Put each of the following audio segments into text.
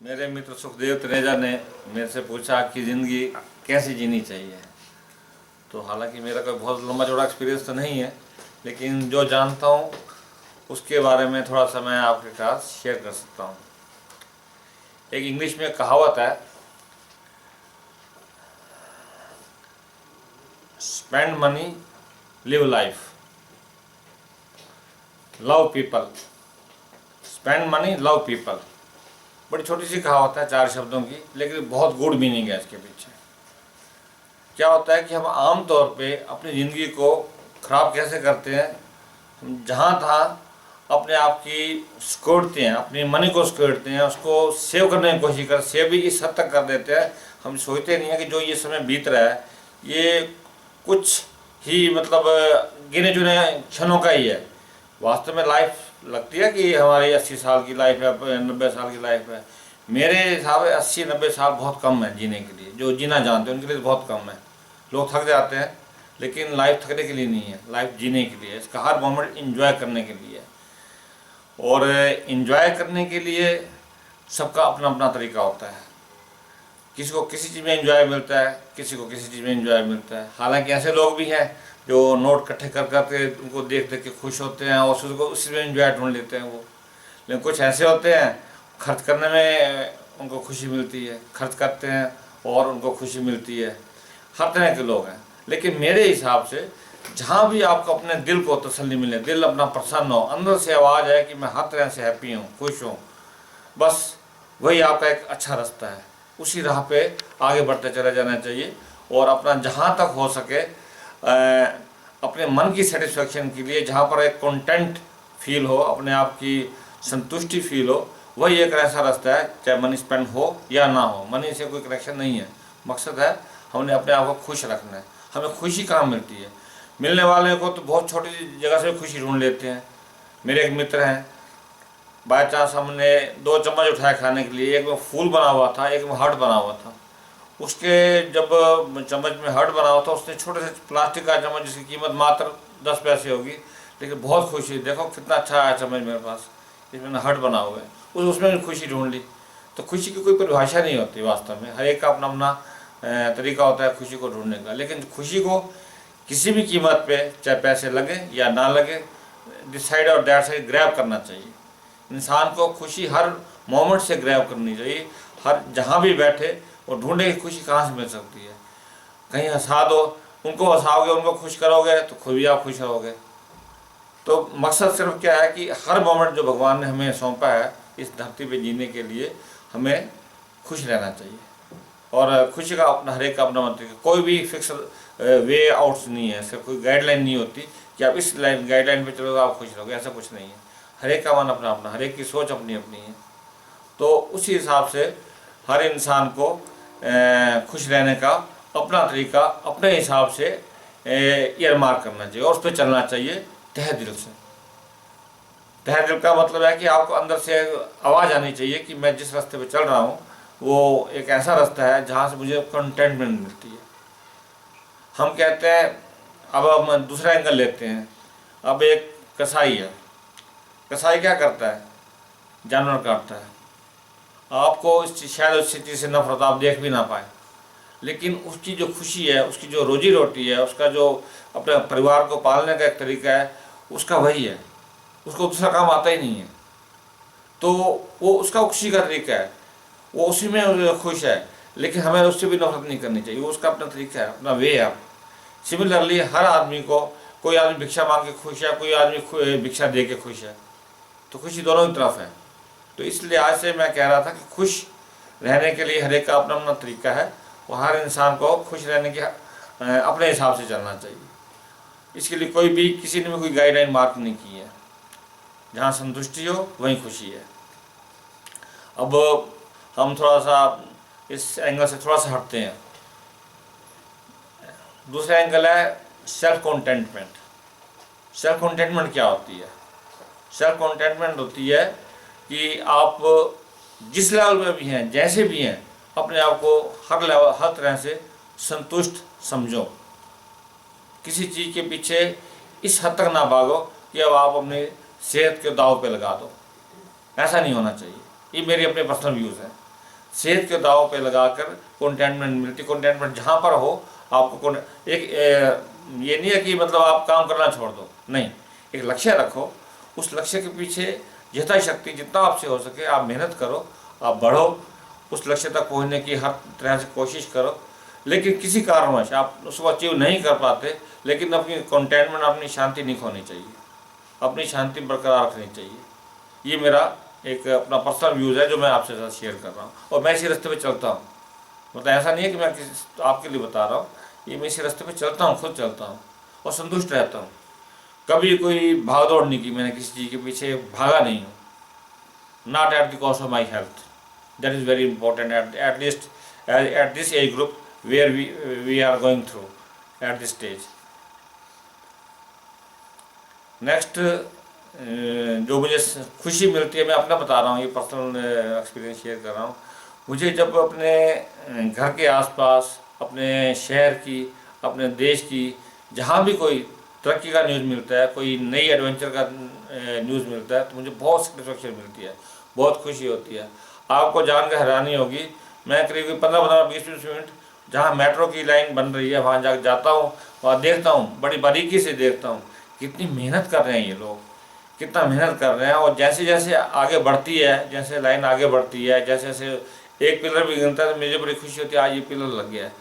मेरे मित्र सुखदेव तनेजा ने मेरे से पूछा कि ज़िंदगी कैसे जीनी चाहिए। तो हालांकि मेरा कोई बहुत लंबा चौड़ा एक्सपीरियंस तो नहीं है, लेकिन जो जानता हूँ उसके बारे में थोड़ा सा मैं आपके साथ शेयर कर सकता हूँ। एक इंग्लिश में कहावत है, spend money live life, love people. Spend money love people, बड़ी छोटी सी कहावत है, 4 शब्दों की, लेकिन बहुत गुड मीनिंग है इसके पीछे। क्या होता है कि हम आम तौर पे अपनी ज़िंदगी को ख़राब कैसे करते हैं, हम जहाँ तहाँ अपने आप की सिक्योरटी हैं, अपनी मनी को सिक्योरटी हैं, उसको सेव करने की कोशिश कर, सेव भी इस हद तक कर देते हैं, हम सोचते नहीं हैं कि जो ये समय बीत रहा है ये कुछ ही मतलब गिने चुने क्षणों का ही है। वास्तव में लाइफ लगती है कि हमारी 80 साल की लाइफ है, 90 साल की लाइफ है। मेरे हिसाब से 80-90 साल बहुत कम है जीने के लिए, जो जीना जानते हैं उनके लिए बहुत कम है। लोग थक जाते हैं, लेकिन लाइफ थकने के लिए नहीं है, लाइफ जीने के लिए है। इसका हर मोमेंट इंजॉय करने के लिए है, और इंजॉय करने के लिए सबका अपना अपना तरीका होता है। किसी को किसी चीज़ में इंजॉय मिलता है, किसी को किसी चीज़ में इंजॉय मिलता है। हालांकि ऐसे लोग भी हैं जो नोट इकट्ठे कर करके उनको देख देख के खुश होते हैं और उसको उसी में इंजॉय ढूंढ लेते हैं वो। लेकिन कुछ ऐसे होते हैं खर्च करने में उनको खुशी मिलती है, खर्च करते हैं और उनको खुशी मिलती है। हर तरह के लोग हैं, लेकिन मेरे हिसाब से जहाँ भी आपको अपने दिल को तसल्ली मिले, दिल अपना प्रसन्न हो, अंदर से आवाज़ है कि मैं हर तरह से हैप्पी हूँ, खुश हूँ, बस वही आपका एक अच्छा रास्ता है। उसी राह पे आगे बढ़ते चले जाना चाहिए, और अपना जहाँ तक हो सके अपने मन की सेटिस्फेक्शन के लिए, जहाँ पर एक कंटेंट फील हो, अपने आप की संतुष्टि फील हो, वही एक ऐसा रास्ता है, चाहे मनी स्पेंड हो या ना हो। मनी से कोई कनेक्शन नहीं है, मकसद है हमने अपने आप को खुश रखना है। हमें खुशी कहाँ मिलती है? मिलने वाले को तो बहुत छोटी जगह से खुशी ढूंढ लेते हैं। मेरे एक मित्र हैं, बाय चांस हमने 2 चम्मच उठाए खाने के लिए, एक में फूल बना हुआ था, एक में हार्ट बना हुआ था। उसके जब चम्मच में हार्ट बना हुआ था, उसने छोटे से प्लास्टिक का चम्मच जिसकी कीमत मात्र 10 पैसे होगी, लेकिन बहुत खुशी, देखो कितना अच्छा आया चम्मच मेरे पास, इसमें हार्ट बना हुआ है, उसमें भी खुशी ढूंढ ली। तो खुशी की कोई परिभाषा नहीं होती वास्तव में, हर एक का अपना अपना तरीका होता है खुशी को ढूंढने का। लेकिन खुशी को किसी भी कीमत पे, चाहे पैसे लगे या ना लगे, दिस साइड और दैट साइड ग्रैब करना चाहिए। इंसान को खुशी हर मोमेंट से ग्रैब करनी चाहिए, हर जहाँ भी बैठे और ढूंढे कि खुशी कहाँ से मिल सकती है। कहीं हंसा दो, उनको हंसाओगे, उनको खुश करोगे तो खुद भी आप खुश रहोगे। तो मकसद सिर्फ क्या है कि हर मोमेंट जो भगवान ने हमें सौंपा है इस धरती पे जीने के लिए, हमें खुश रहना चाहिए। और खुशी का अपना, हर एक का अपना मतलब, कोई भी फिक्स वे आउट्स नहीं है, इसका कोई गाइडलाइन नहीं होती कि आप इस लाइन गाइडलाइन पे चलोगे आप खुश रहोगे, ऐसा कुछ नहीं है। हर एक का मन अपना अपना, हर एक की सोच अपनी अपनी है। तो उसी हिसाब से हर इंसान को खुश रहने का अपना तरीका अपने हिसाब से ईयरमार्क करना चाहिए, और उस पर चलना चाहिए तहे दिल से। तहे दिल का मतलब है कि आपको अंदर से आवाज़ आनी चाहिए कि मैं जिस रास्ते पे चल रहा हूँ वो एक ऐसा रास्ता है जहाँ से मुझे कंटेंटमेंट मिलती है। हम कहते हैं, अब हम दूसरा एंगल लेते हैं। अब एक कसाई है, कसाई क्या करता है? जानवर काटता है। आपको शायद उस चीज़ से नफरत, आप देख भी ना पाए, लेकिन उसकी जो खुशी है, उसकी जो रोजी रोटी है, उसका जो अपने परिवार को पालने का एक तरीका है, उसका वही है, उसको दूसरा काम आता ही नहीं है। तो वो उसका खुशी का तरीका है, वो उसी में खुश है, लेकिन हमें उससे भी नफरत नहीं करनी चाहिए, वो उसका अपना तरीका है, अपना वे है। सिमिलरली हर आदमी को, कोई आदमी भिक्षा मांग के खुश है, कोई आदमी भिक्षा दे के खुश है, तो खुशी दोनों की तरफ है। तो इसलिए आज से मैं कह रहा था कि खुश रहने के लिए हर एक का अपना अपना तरीका है, और हर इंसान को खुश रहने के अपने हिसाब से चलना चाहिए। इसके लिए कोई भी, किसी ने भी कोई गाइडलाइन मार्क नहीं की है। जहाँ संतुष्टि हो वहीं खुशी है। अब हम थोड़ा सा इस एंगल से थोड़ा सा हटते हैं। दूसरा एंगल है सेल्फ कंटेंटमेंट। सेल्फ कंटेंटमेंट क्या होती है? सेल्फ कंटेंटमेंट होती है कि आप जिस लेवल में भी हैं, जैसे भी हैं, अपने आप को हर लेवल, हर तरह से संतुष्ट समझो। किसी चीज़ के पीछे इस हद तक ना भागो कि अब आप अपनी सेहत के दाव पे लगा दो, ऐसा नहीं होना चाहिए। ये मेरी अपने पर्सनल व्यूज़ हैं। सेहत के दाव पे लगाकर कंटेनमेंट मिलती। कंटेनमेंट जहाँ पर हो आपको ये नहीं है कि मतलब आप काम करना छोड़ दो, नहीं, एक लक्ष्य रखो, उस लक्ष्य के पीछे यथाशक्ति जितना आपसे हो सके आप मेहनत करो, आप बढ़ो, उस लक्ष्य तक पहुंचने की हर तरह से कोशिश करो। लेकिन किसी कारणवश आप उसको अचीव नहीं कर पाते, लेकिन अपनी कंटेनमेंट, अपनी शांति नहीं खोनी चाहिए, अपनी शांति बरकरार रखनी चाहिए। ये मेरा एक अपना पर्सनल व्यूज़ है जो मैं आपसे साथ शेयर कर रहा हूँ, और मैं इसी रास्ते पे चलता हूँ। मतलब ऐसा नहीं है कि मैं आपके लिए बता रहा हूँ, ये मैं इसी रास्ते पे चलता हूँ, खुद चलता हूँ और संतुष्ट रहता हूँ। कभी कोई भाग दौड़ नहीं की मैंने, किसी चीज़ के पीछे भागा नहीं हूँ। Not at the cost of my health, that is very important at least at this age group where we are going through at this stage. Next जो मुझे खुशी मिलती है, मैं अपना बता रहा हूँ, ये पर्सनल एक्सपीरियंस शेयर कर रहा हूँ। मुझे जब अपने घर के आसपास, अपने शहर की, अपने देश की जहाँ भी कोई तरक्की का न्यूज़ मिलता है, कोई नई एडवेंचर का न्यूज़ मिलता है, तो मुझे बहुत सेटिस्फेक्शन मिलती है, बहुत खुशी होती है। आपको जानकर हैरानी होगी, मैं करीब 15-15, 20-20 मिनट जहाँ मेट्रो की लाइन बन रही है वहाँ जाता हूँ, वहाँ देखता हूँ, बड़ी बारीकी से देखता हूँ कितनी मेहनत कर रहे हैं ये लोग, कितना मेहनत कर रहे हैं। और जैसे जैसे आगे बढ़ती है, जैसे लाइन आगे बढ़ती है, जैसे जैसे एक पिलर भी गिरता है तो मुझे बड़ी खुशी होती है, आज ये पिलर लग गया है,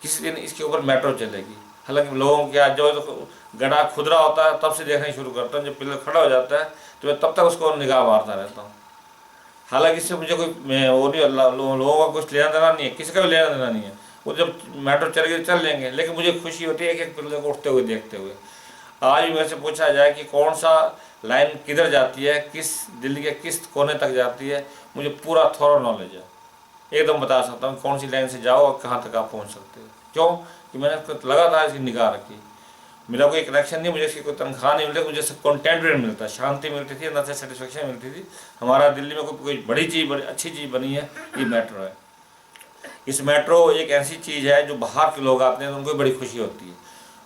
किसी दिन इसके ऊपर मेट्रो चलेगी। हालांकि लोगों के आज जो तो गड्ढा खुदरा होता है तब से देखना शुरू करता हूँ, जब पिलर खड़ा हो जाता है तो मैं तब तक उसको निगाह मारता रहता हूँ। हालांकि इससे मुझे कोई वो नहीं, लोगों का कुछ लेना देना नहीं है, किसी का भी लेना देना नहीं है, वो जब मेट्रो चलेगी चल लेंगे, लेकिन मुझे खुशी होती है एक एक पिलर को उठते हुए देखते हुए। आज भी मेरे से पूछा जाए कि कौन सा लाइन किधर जाती है, किस दिल्ली के किस कोने तक जाती है, मुझे पूरा थॉरो नॉलेज है, एकदम बता सकता हूँ कौन सी लाइन से जाओ और कहाँ तक आप पहुँच सकते हो। क्यों कि मैंने लगातार इसकी निगाह रखी। मेरा कोई कनेक्शन नहीं, मुझे इसकी कोई तनख्वाह नहीं मिलती, मुझे सब कंटेंटमेंट मिलता, शांति मिलती थी, अंदर से सेटिस्फेक्शन मिलती थी। हमारा दिल्ली में कोई बड़ी चीज़, बड़ी अच्छी चीज़ बनी है, ये मेट्रो है। इस मेट्रो एक ऐसी चीज़ है जो बाहर के लोग आते हैं तो उनको बड़ी खुशी होती है,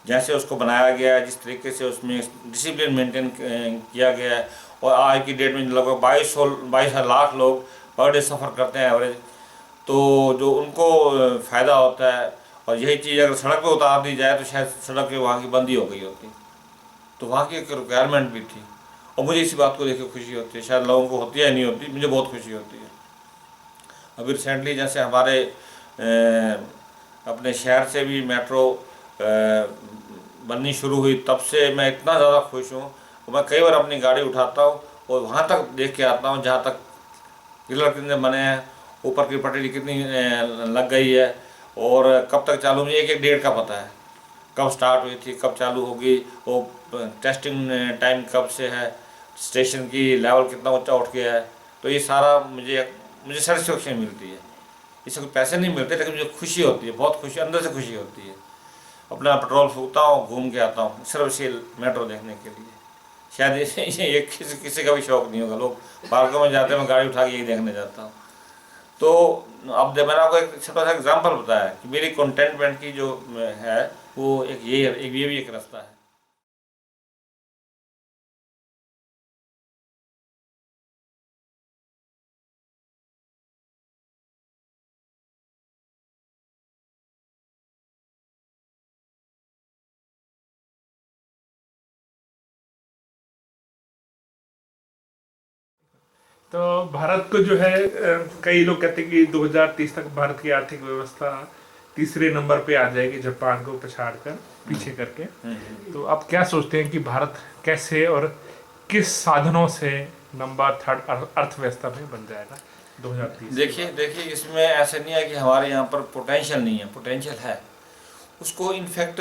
जैसे उसको बनाया गया है, जिस तरीके से उसमें डिसिप्लिन मेंटेन किया गया है। और आज की डेट में लगभग 22 लाख लोग पर डे सफ़र करते हैं एवरेज, तो जो उनको फ़ायदा होता है। और यही चीज़ अगर सड़क पे उतार दी जाए तो शायद सड़क के वहाँ की बंदी हो गई होती, तो वहाँ की एक रिक्वायरमेंट भी थी। और मुझे इसी बात को देख के खुशी होती है, शायद लोगों को होती है नहीं होती, मुझे बहुत खुशी होती है। अभी रिसेंटली जैसे हमारे अपने शहर से भी मेट्रो बननी शुरू हुई, तब से मैं इतना ज़्यादा खुश हूँ। मैं कई बार अपनी गाड़ी उठाता हूँ और वहाँ तक देख के आता हूँ जहाँ तक पिलर कितने बने हैं, ऊपर की पटरी कितनी लग गई है, और कब तक चालू, मुझे एक एक डेट का पता है, कब स्टार्ट हुई थी, कब चालू होगी, वो टेस्टिंग टाइम कब से है, स्टेशन की लेवल कितना ऊंचा उठ गया है। तो ये सारा मुझे सेटिस्फेक्शन मिलती है। इससे कोई पैसे नहीं मिलते, लेकिन मुझे खुशी होती है, बहुत खुशी, अंदर से खुशी होती है। अपना पेट्रोल फूकता हूँ, घूम के आता हूँ सिर्फ इसी मेट्रो देखने के लिए। शायद ये किसी का भी शौक़ नहीं होगा, लोग पार्कों में जाते हैं, मैं गाड़ी उठा के यही देखने जाता हूँ। तो अब मैंने आपको एक छोटा सा एग्जांपल बताया कि मेरी कंटेंटमेंट की जो है वो ये भी एक रास्ता है। तो भारत को जो है कई लोग कहते हैं कि 2030 तक भारत की आर्थिक व्यवस्था तीसरे नंबर पे आ जाएगी, जापान को पछाड़ कर, पीछे करके। तो आप क्या सोचते हैं कि भारत कैसे और किस साधनों से नंबर 3 अर्थव्यवस्था में बन जाएगा 2030? देखिए इसमें ऐसे नहीं है कि हमारे यहाँ पर पोटेंशियल नहीं है, पोटेंशियल है, उसको इनफैक्ट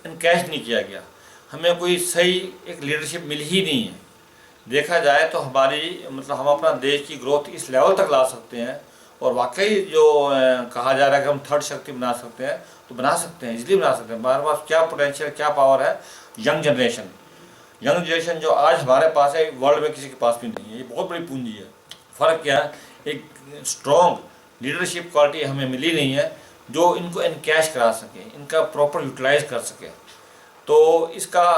इनकैश नहीं किया गया। हमें कोई सही एक लीडरशिप मिली ही नहीं है। देखा जाए तो हमारी मतलब हम अपना देश की ग्रोथ इस लेवल तक ला सकते हैं, और वाकई जो कहा जा रहा है कि हम थर्ड शक्ति बना सकते हैं, तो बना सकते हैं, इजीली बना सकते हैं। हमारे पास क्या पोटेंशियल, क्या पावर है। यंग जनरेशन जो आज हमारे पास है, वर्ल्ड में किसी के पास भी नहीं है। ये बहुत बड़ी पूंजी है। फ़र्क क्या है, एक स्ट्रॉन्ग लीडरशिप क्वालिटी हमें मिली नहीं है जो इनको इनकैश करा सके, इनका प्रॉपर यूटिलाइज कर सके। तो इसका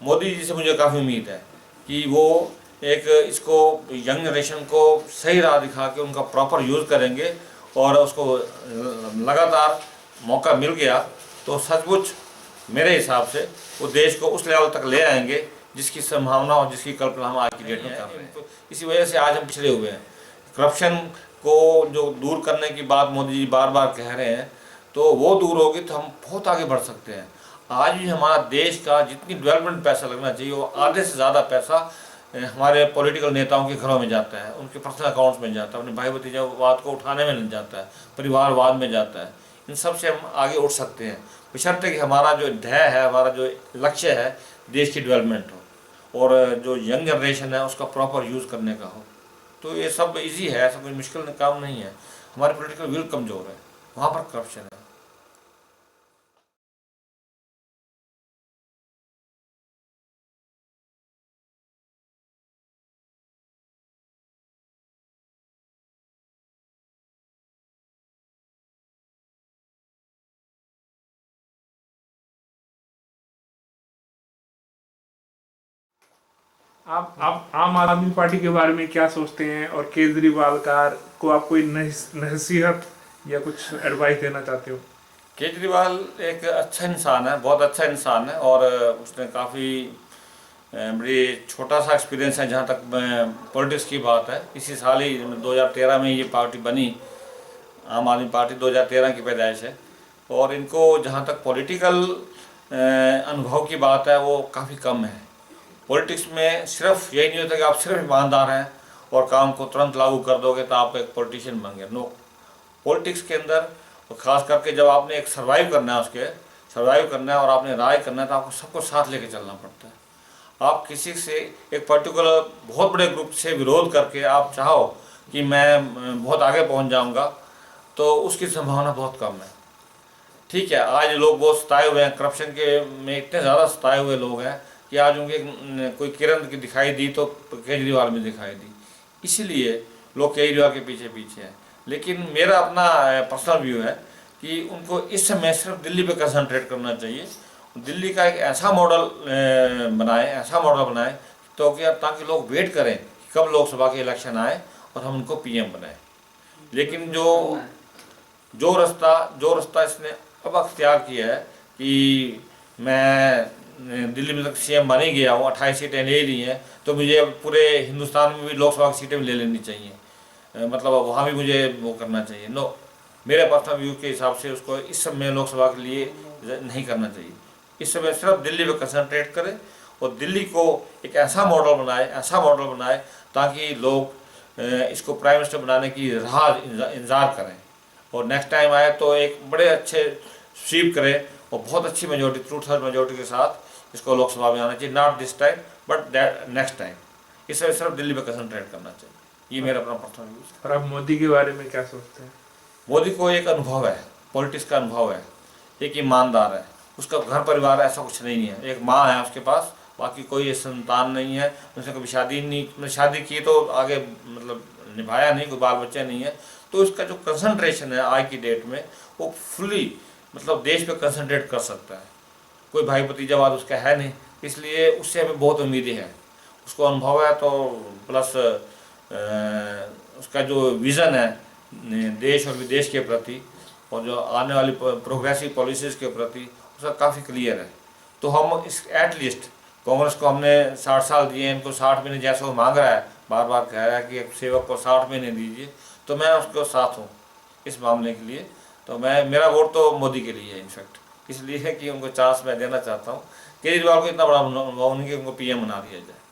मोदी जी से मुझे काफ़ी उम्मीद है कि वो एक इसको यंग जनरेशन को सही राह दिखा के उनका प्रॉपर यूज़ करेंगे, और उसको लगातार मौका मिल गया तो सचमुच मेरे हिसाब से वो देश को उस लेवल तक ले आएंगे जिसकी संभावना और जिसकी कल्पना हम आज की डेट में कर रहे हैं। तो इसी वजह से आज हम पिछड़े हुए हैं। करप्शन को जो दूर करने की बात मोदी जी बार बार कह रहे हैं, तो वो दूर होगी तो हम बहुत आगे बढ़ सकते हैं। आज भी हमारा देश का जितनी डेवलपमेंट पैसा लगना चाहिए वो आधे से ज़्यादा पैसा हमारे पॉलिटिकल नेताओं के घरों में जाता है, उनके पर्सनल अकाउंट्स में जाता है, अपने भाई भतीजावाद को उठाने में नहीं जाता है, परिवारवाद में जाता है। इन सब से हम आगे उठ सकते हैं बशर्ते कि हमारा जो ध्येय है, हमारा जो लक्ष्य है देश की डेवलपमेंट हो और जो यंग जनरेशन है उसका प्रॉपर यूज़ करने का हो। तो ये सब इजी है, ऐसा कोई मुश्किल काम नहीं है। हमारी पॉलिटिकल विल कमज़ोर है, वहाँ पर करप्शन है। आप आम आदमी पार्टी के बारे में क्या सोचते हैं, और केजरीवाल को आप कोई नसीहत या कुछ एडवाइस देना चाहते हो? केजरीवाल एक अच्छा इंसान है, बहुत अच्छा इंसान है और उसने काफ़ी बड़ी छोटा सा एक्सपीरियंस है जहाँ तक पॉलिटिक्स की बात है। इसी साल ही 2013 में ये पार्टी बनी, आम आदमी पार्टी 2013 की पैदाइश है। और इनको जहाँ तक पॉलिटिकल अनुभव की बात है वो काफ़ी कम है। पॉलिटिक्स में सिर्फ यही नहीं होता कि आप सिर्फ ईमानदार हैं और काम को तुरंत लागू कर दोगे तो आप एक पॉलिटिशियन बन गए। नो, पॉलिटिक्स के अंदर और ख़ास करके जब आपने एक सर्वाइव करना है और आपने राय करना है तो आपको सबको साथ लेके चलना पड़ता है। आप किसी से एक पर्टिकुलर बहुत बड़े ग्रुप से विरोध करके आप चाहो कि मैं बहुत आगे पहुंच जाऊंगा तो उसकी संभावना बहुत कम है। ठीक है, आज लोग बहुत सताए हुए हैं, करप्शन के में इतने ज़्यादा सताए हुए लोग हैं कि आज उनके कोई किरण की दिखाई दी तो केजरीवाल में दिखाई दी, इसीलिए लोग केजरीवाल के पीछे पीछे हैं। लेकिन मेरा अपना पर्सनल व्यू है कि उनको इस समय सिर्फ दिल्ली पे कंसंट्रेट करना चाहिए। दिल्ली का एक ऐसा मॉडल बनाए तो कि ताकि लोग वेट करें कि कब लोकसभा के इलेक्शन आए और हम उनको पीएम बनाएं। लेकिन जो रास्ता इसने अब अख्तियार किया है कि मैं दिल्ली में तक सीएम बन ही गया हूँ, 28 सीटें ले ली हैं, तो मुझे पूरे हिंदुस्तान में भी लोकसभा की सीटें भी ले लेनी चाहिए, मतलब वहाँ भी मुझे वो करना चाहिए। नो, मेरे पर्सनल व्यू के हिसाब से उसको इस समय लोकसभा के लिए नहीं करना चाहिए। इस समय सिर्फ दिल्ली पे कंसंट्रेट करें और दिल्ली को एक ऐसा मॉडल बनाए ताकि लोग इसको प्राइम मिनिस्टर बनाने की राह इंतज़ार करें और नेक्स्ट टाइम आए तो एक बड़े अच्छे स्वीप करें और बहुत अच्छी मेजोरिटी, 2/3 मेजोरिटी के साथ इसको लोकसभा में आना चाहिए। Not this time but next time. इस समय सिर्फ दिल्ली पे कंसंट्रेट करना चाहिए। ये मेरा अपना पर्सनल व्यू है। और आप मोदी के बारे में क्या सोचते हैं? मोदी को एक अनुभव है, पॉलिटिक्स का अनुभव है, एक ईमानदार है, उसका घर परिवार ऐसा कुछ नहीं है, एक माँ है उसके पास, बाकी कोई संतान नहीं है, उसने कभी शादी की तो आगे मतलब निभाया नहीं, कोई बाल बच्चा नहीं है। तो इसका जो कंसंट्रेशन है आज की डेट में वो फुली मतलब देश पे कंसंट्रेट कर सकता है। कोई भाई भतीजावाद उसका है नहीं, इसलिए उससे हमें बहुत उम्मीदें हैं। उसको अनुभव है तो प्लस उसका जो विज़न है देश और विदेश के प्रति और जो आने वाली प्रोग्रेसिव पॉलिसीज़ के प्रति उसका काफ़ी क्लियर है। तो हम इस एटलीस्ट कांग्रेस को हमने 60 साल दिए, इनको 60 महीने जैसा वो मांग रहा है, बार बार कह रहा है कि एक सेवक को 60 महीने दीजिए, तो मैं उसके साथ हूँ इस मामले के लिए। तो मेरा वोट तो मोदी के लिए है इनफैक्ट, इसलिए है कि उनको चांस मैं देना चाहता हूँ। केजरीवाल को इतना बड़ा अनुभव नहीं कि उनको पीएम बना दिया जाए।